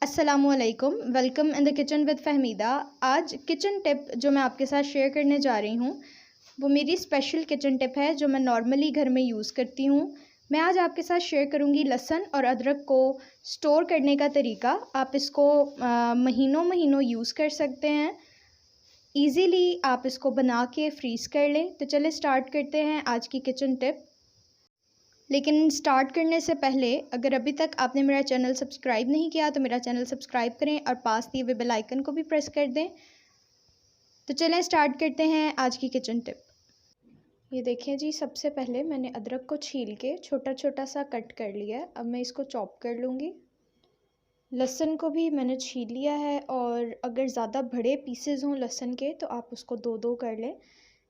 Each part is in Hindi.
अस्सलामुअलैकुम, welcome in the kitchen with Fahmida. आज किचन टिप जो मैं आपके साथ शेयर करने जा रही हूँ वो मेरी स्पेशल किचन टिप है जो मैं नॉर्मली घर में यूज़ करती हूँ। मैं आज आपके साथ शेयर करूँगी लहसुन और अदरक को स्टोर करने का तरीका। आप इसको महीनों महीनों यूज़ कर सकते हैं। ईज़िली आप इसको बना के फ्रीज़ कर लें। तो चलिए स्टार्ट करते हैं आज की किचन टिप। लेकिन स्टार्ट करने से पहले अगर अभी तक आपने मेरा चैनल सब्सक्राइब नहीं किया तो मेरा चैनल सब्सक्राइब करें और पास दिए हुए बेल आइकन को भी प्रेस कर दें। तो चलें स्टार्ट करते हैं आज की किचन टिप। ये देखें जी, सबसे पहले मैंने अदरक को छील के छोटा छोटा सा कट कर लिया है। अब मैं इसको चॉप कर लूँगी। लहसुन को भी मैंने छील लिया है और अगर ज़्यादा बड़े पीसेस हों लहसुन के तो आप उसको दो दो कर लें।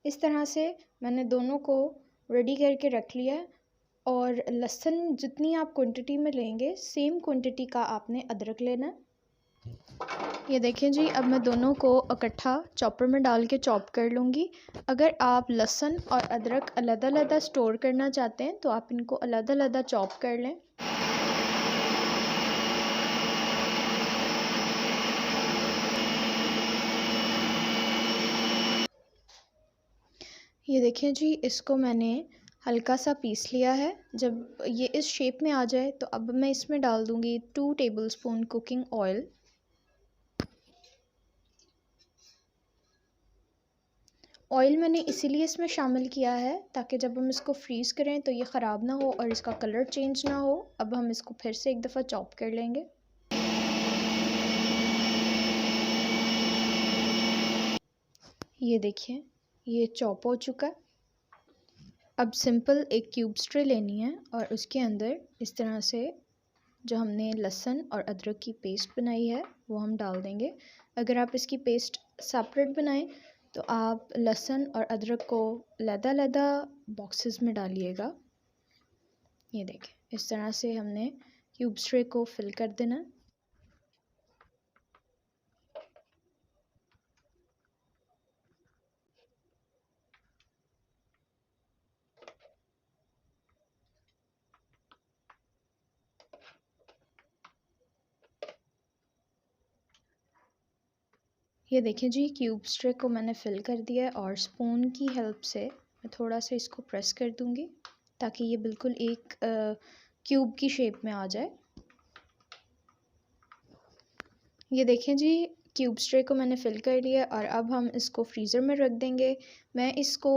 इस तरह से मैंने दोनों को रेडी करके रख लिया है। और लहसुन जितनी आप क्वांटिटी में लेंगे सेम क्वांटिटी का आपने अदरक लेना है। ये देखें जी, अब मैं दोनों को इकट्ठा चॉपर में डाल के चॉप कर लूँगी। अगर आप लहसुन और अदरक अलग-अलग स्टोर करना चाहते हैं तो आप इनको अलग-अलग चॉप कर लें। ये देखें जी, इसको मैंने हल्का सा पीस लिया है। जब ये इस शेप में आ जाए तो अब मैं इसमें डाल दूँगी 2 टेबलस्पून कुकिंग ऑयल। ऑयल मैंने इसीलिए इसमें शामिल किया है ताकि जब हम इसको फ्रीज़ करें तो ये ख़राब ना हो और इसका कलर चेंज ना हो। अब हम इसको फिर से एक दफ़ा चॉप कर लेंगे। ये देखिए, ये चॉप हो चुका है। अब सिंपल एक क्यूब्स ट्रे लेनी है और उसके अंदर इस तरह से जो हमने लहसुन और अदरक की पेस्ट बनाई है वो हम डाल देंगे। अगर आप इसकी पेस्ट सेपरेट बनाएं तो आप लहसुन और अदरक को अलग-अलग बॉक्सेस में डालिएगा। ये देखें, इस तरह से हमने क्यूब्स ट्रे को फिल कर देना। ये देखें जी, क्यूब्स ट्रे को मैंने फ़िल कर दिया है और स्पून की हेल्प से मैं थोड़ा सा इसको प्रेस कर दूंगी ताकि ये बिल्कुल एक क्यूब की शेप में आ जाए। ये देखें जी, क्यूब्स ट्रे को मैंने फ़िल कर लिया और अब हम इसको फ्रीज़र में रख देंगे। मैं इसको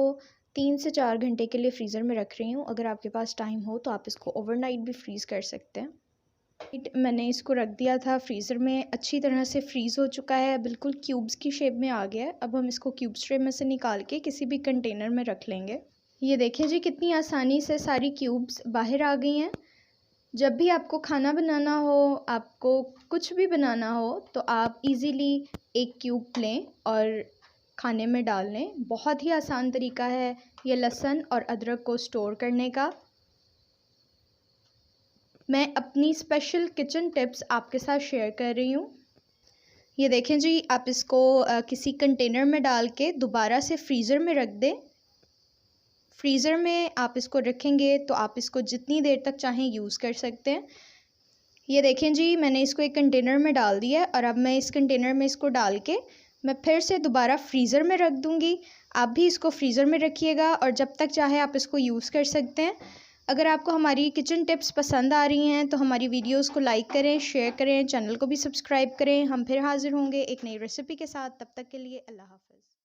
3 से 4 घंटे के लिए फ्रीज़र में रख रही हूँ। अगर आपके पास टाइम हो तो आप इसको ओवरनाइट भी फ्रीज़ कर सकते हैं। मैंने इसको रख दिया था फ्रीज़र में, अच्छी तरह से फ्रीज़ हो चुका है, बिल्कुल क्यूब्स की शेप में आ गया है। अब हम इसको क्यूब्स ट्रे में से निकाल के किसी भी कंटेनर में रख लेंगे। ये देखें जी, कितनी आसानी से सारी क्यूब्स बाहर आ गई हैं। जब भी आपको खाना बनाना हो, आपको कुछ भी बनाना हो तो आप इजीली एक क्यूब लें और खाने में डाल लें। बहुत ही आसान तरीका है ये लहसुन और अदरक को स्टोर करने का। मैं अपनी स्पेशल किचन टिप्स आपके साथ शेयर कर रही हूँ। ये देखें जी, आप इसको किसी कंटेनर में डाल के दोबारा से फ्रीज़र में रख दें। फ्रीज़र में आप इसको रखेंगे तो आप इसको जितनी देर तक चाहें यूज़ कर सकते हैं। ये देखें जी, मैंने इसको एक कंटेनर में डाल दिया और अब मैं इस कंटेनर में इसको डाल के मैं फिर से दोबारा फ्रीज़र में रख दूँगी। आप भी इसको फ्रीज़र में रखिएगा और जब तक चाहे आप इसको यूज़ कर सकते हैं। अगर आपको हमारी किचन टिप्स पसंद आ रही हैं तो हमारी वीडियोस को लाइक करें, शेयर करें, चैनल को भी सब्सक्राइब करें। हम फिर हाज़िर होंगे एक नई रेसिपी के साथ। तब तक के लिए अल्लाह हाफ़िज़।